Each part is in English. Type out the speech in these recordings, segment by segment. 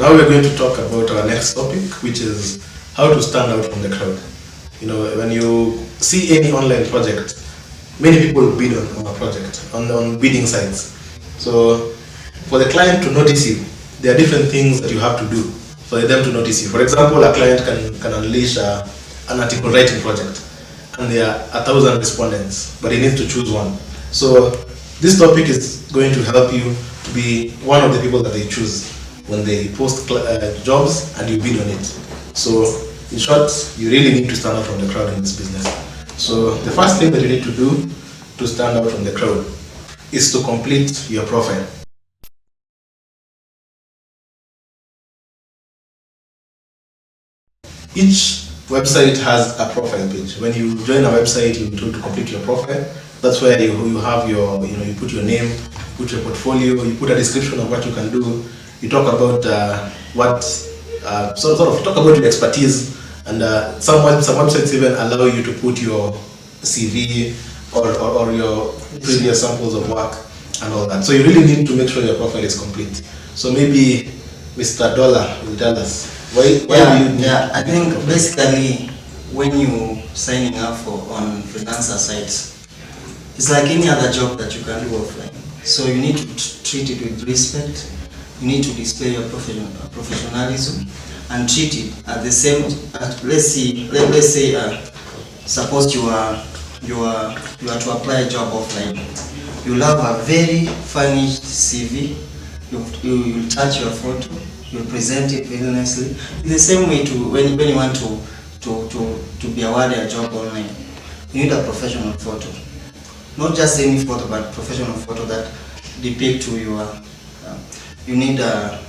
now we're going to talk about our next topic, which is how to stand out from the crowd. When you see any online project, many people bid on a project, on bidding sites. So for the client to notice you, there are different things that you have to do for them to notice you. For example, a client can unleash an article writing project, and there are 1,000 respondents, but he needs to choose one. So this topic is going to help you to be one of the people that they choose when they post jobs and you bid on it. So in short, you really need to stand out from the crowd in this business. So the first thing that you need to do to stand out from the crowd is to complete your profile. Each website has a profile page. When you join a website, you're told to complete your profile. That's where you have your, you put your name, put your portfolio, you put a description of what you can do. You talk about sort of talk about your expertise, and some websites even allow you to put your CV or your previous samples of work and all that. So you really need to make sure your profile is complete. So maybe Mr. Dollar will tell us why do you need I think basically when you signing up on freelancer sites, it's like any other job that you can do offline. So you need to treat it with respect. You need to display your professionalism and treat it at the same. Let's say, suppose you are to apply a job offline. You'll have a very furnished CV. You touch your photo. You present it very nicely. The same way to when you want to be awarded a job online, you need a professional photo. Not just any photo, but professional photo that depict who you are. You need a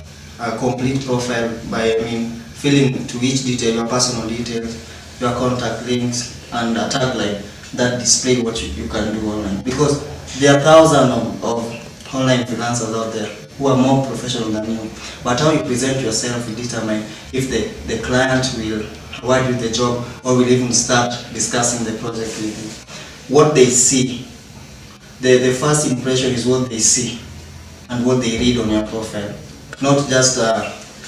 complete profile by filling to each detail, your personal details, your contact links, and a tagline that display what you can do online. Because there are thousands of online freelancers out there who are more professional than you. But how you present yourself will determine if the client will award you the job or will even start discussing the project with you. What they see, the first impression is what they see and what they read on your profile. Not just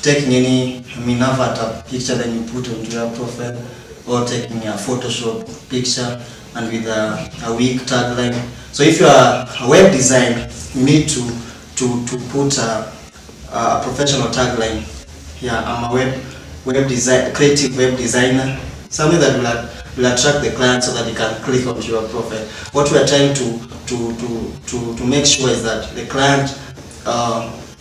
taking any avatar picture that you put onto your profile, or taking a Photoshop picture and with a weak tagline. So if you are a web designer, you need to put a professional tagline. Yeah, I'm a creative web designer. Something that will attract the client so that they can click onto your profile. What we are trying to make sure is that the client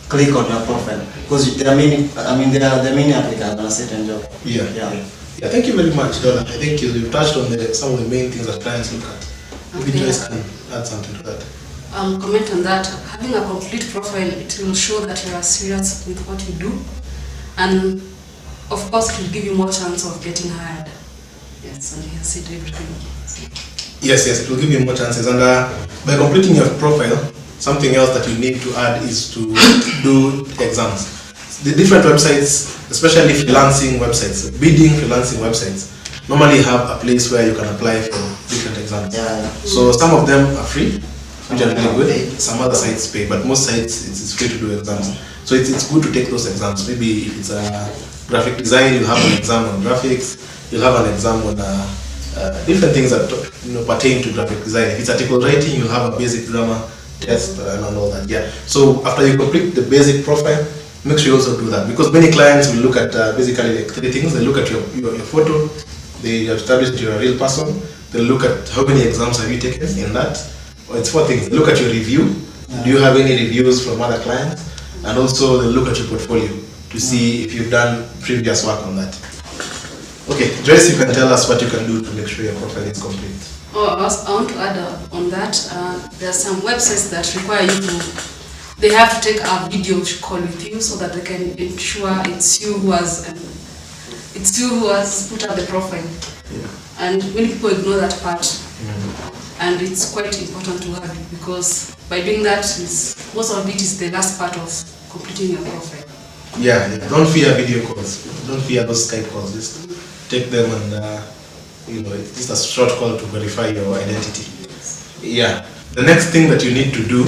click on your profile, because there are many. There are many applicants on a certain job. Yeah. Thank you very much, Donna. I think you touched on some of the main things that clients look at. Maybe Joyce can add something to that. Comment on that. Having a complete profile, it will show that you are serious with what you do, and of course it will give you more chance of getting hired. Yes, and he has said everything. Yes, it will give you more chances. And by completing your profile, something else that you need to add is to do exams. The different websites, especially freelancing websites, bidding freelancing websites, normally have a place where you can apply for different exams. So some of them are free, which are really good. Some other sites pay, but most sites it's free to do exams. So it's good to take those exams. Maybe if it's a graphic design, you'll have an exam on graphics. You'll have an exam on different things that pertain to graphic design. If it's article writing, you'll have a basic grammar test and all that. So after you complete the basic profile, make sure you also do that, because many clients will look at basically like three things. They look at your photo. They establish that you're a real person. They look at how many exams have you taken in that. Or it's 4 things. They look at your review. Do you have any reviews from other clients? And also they look at your portfolio to see if you've done previous work on that. Okay, Joyce, you can tell us what you can do to make sure your profile is complete. I want to add on that. There are some websites that require you they have to take a video call with you so that they can ensure it's you who has put up the profile. And many people ignore that part. And it's quite important to have it, because by doing that, most of it is the last part of completing your profile. Don't fear video calls. Don't fear those Skype calls. Just take them and it's just a short call to verify your identity. The next thing that you need to do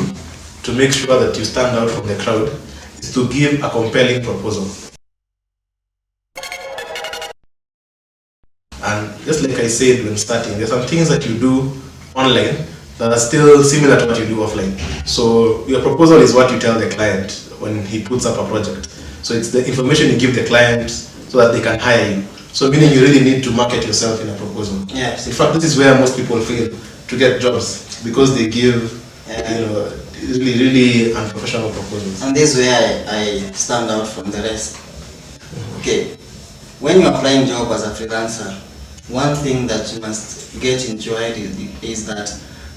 to make sure that you stand out from the crowd is to give a compelling proposal. just like I said when starting, there's some things that you do online that are still similar to what you do offline. So your proposal is what you tell the client when he puts up a project. So it's the information you give the client so that they can hire you. So meaning you really need to market yourself in a proposal. Yes. In fact, this is where most people fail to get jobs, because they give, really unprofessional proposals. And this is where I stand out from the rest. Okay, when you're applying job as a freelancer, one thing that you must get enjoyed is that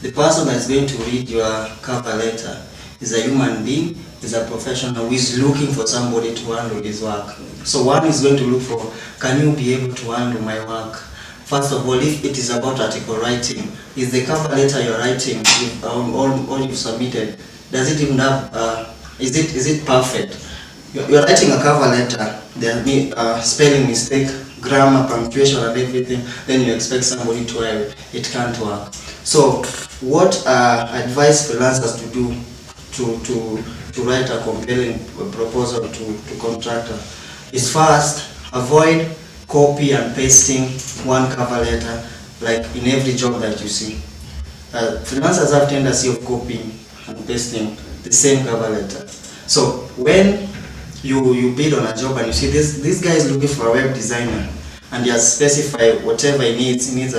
the person that's going to read your cover letter is a human being, is a professional who is looking for somebody to handle his work. So one is going to look for, can you be able to handle my work? First of all, if it is about article writing, is the cover letter you're writing, all you've submitted, does it even have, is it perfect? You're writing a cover letter, there spelling mistake, grammar, punctuation and everything, then you expect somebody to have it. It can't work. So what I advise freelancers to do to write a compelling proposal to contractor is first, avoid copy and pasting one cover letter like in every job that you see. Freelancers have tendency of copying and pasting the same cover letter. So when you bid on a job and you see this guy is looking for a web designer and he has specified whatever he needs. He needs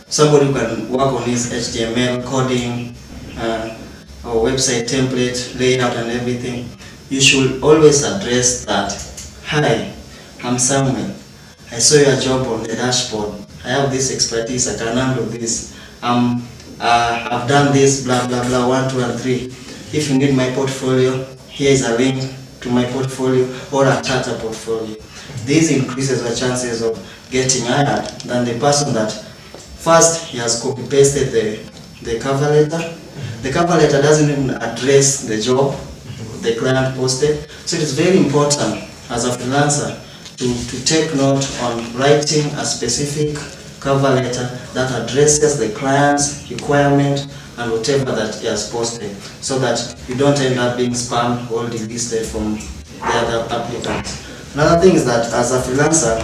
somebody who can work on his HTML, coding, or website template, layout and everything. You should always address that. Hi, I'm Samuel. I saw your job on the dashboard. I have this expertise, I can handle this. I've done this, blah, blah, blah, 1, 2, and 3. If you need my portfolio, here is a link to my portfolio or attach a portfolio. This increases the chances of getting hired than the person that first he has copy-pasted the cover letter. The cover letter doesn't even address the job the client posted. So it is very important as a freelancer to take note on writing a specific cover letter that addresses the client's requirement and whatever that he has posted, so that you don't end up being spammed or delisted from the other applicants. Another thing is that as a freelancer,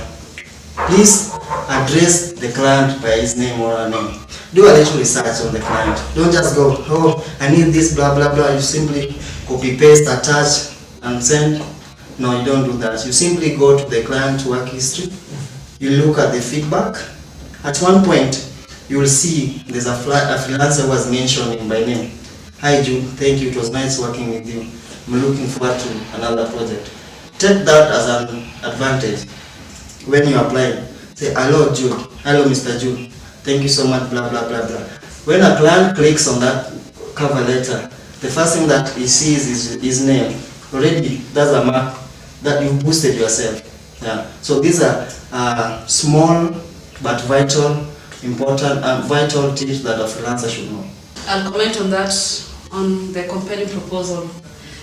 please address the client by his name or her name. Do a little research on the client. Don't just go, oh, I need this, blah, blah, blah. You simply copy, paste, attach, and send. No, you don't do that. You simply go to the client work history. You look at the feedback. At one point, you will see there's a freelancer who was mentioning by name. Hi Jude, thank you, it was nice working with you. I'm looking forward to another project. Take that as an advantage when you apply. Say, hello Jude, hello Mr. Jude, thank you so much, blah, blah, blah, blah. When a client clicks on that cover letter, the first thing that he sees is his name. Already, that's a mark that you boosted yourself. Yeah. So these are small but vital, important and vital tips that a freelancer should know. I'll comment on that, on the compelling proposal.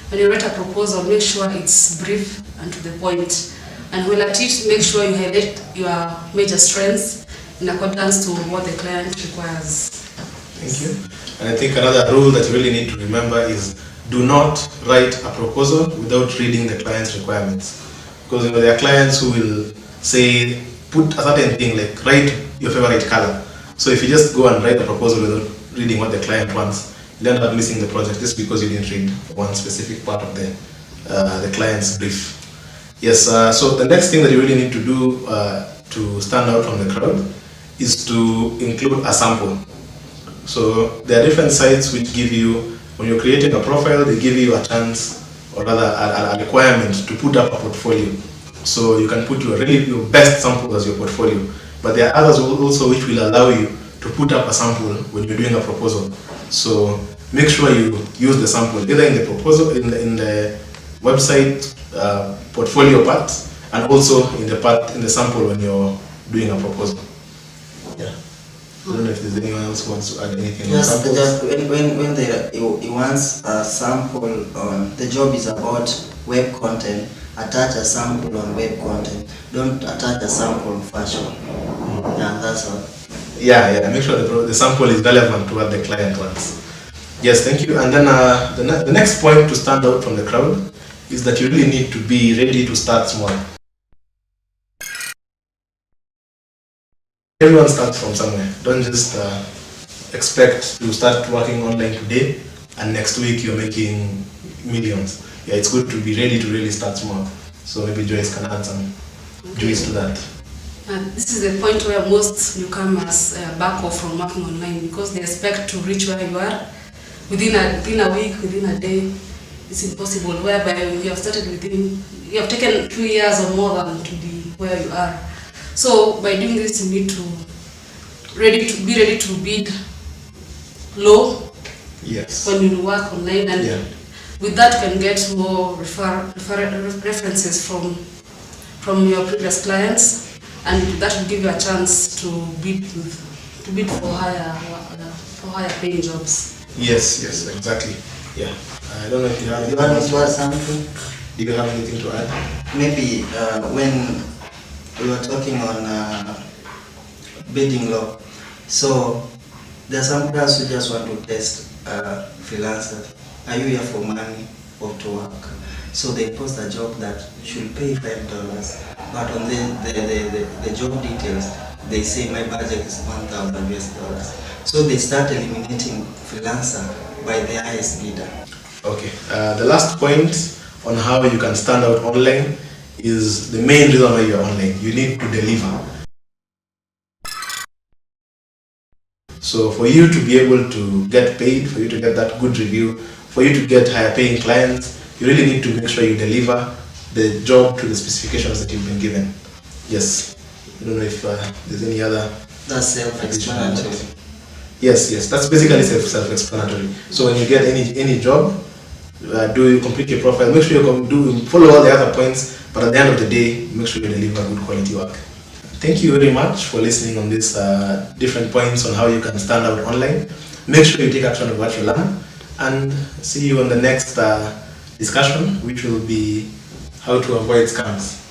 When you write a proposal, make sure it's brief and to the point. And when at it, make sure you highlight your major strengths in accordance to what the client requires. Thank you. And I think another rule that you really need to remember is do not write a proposal without reading the client's requirements. Because there are clients who will say, put a certain thing, like write your favorite color. So if you just go and write a proposal without reading what the client wants, you end up missing the project just because you didn't read one specific part of the client's brief. Yes, so the next thing that you really need to do to stand out from the crowd is to include a sample. So there are different sites which give you, when you're creating a profile, they give you a chance, or rather a requirement to put up a portfolio. So you can put your best sample as your portfolio. But there are others also which will allow you to put up a sample when you're doing a proposal. So make sure you use the sample either in the proposal, in the website portfolio part, and also in the sample when you're doing a proposal. Yeah. I don't know if there's anyone else who wants to add anything. Just when he wants a sample on the job is about web content, attach a sample on web content. Don't attach a sample on fashion. Yeah, that's all. Yeah. Make sure the sample is relevant to what the client wants. Yes, thank you. And then the next point to stand out from the crowd is that you really need to be ready to start small. everyone starts from somewhere. Don't just expect to start working online today and next week you're making millions. Yeah, it's good to be ready to really start small. So maybe Joyce can add some juice to that. This is the point where most newcomers back off from working online because they expect to reach where you are within a week, within a day. It's impossible. Whereby you have started you have taken 2 years or more than to be where you are. So by doing this, you need to be ready to bid low. Yes. When you work online, and Yeah. with that you can get more references from your previous clients, and that will give you a chance to bid for higher paying jobs. Yes, exactly. Yeah. I don't know if you have. You want me to add something? Do you have anything to add? Maybe when we were talking on bidding law, so there are some guys who just want to test freelancers. Are you here for money or to work? So they post a job that should pay $5, but on the job details they say my budget is $1,000. So they start eliminating freelancer by the highest bidder. Okay. The last point on how you can stand out online is the main reason why you're online. You need to deliver. So for you to be able to get paid, for you to get that good review, for you to get higher paying clients, you really need to make sure you deliver the job to the specifications that you've been given. Yes. I don't know if there's any other. That's self-explanatory. Yes, that's basically self-explanatory. So when you get any job, do complete your profile. Make sure you follow all the other points, but at the end of the day, make sure you deliver good quality work. Thank you very much for listening on these different points on how you can stand out online. Make sure you take action on what you learn, and see you on the next discussion, which will be how to avoid scams.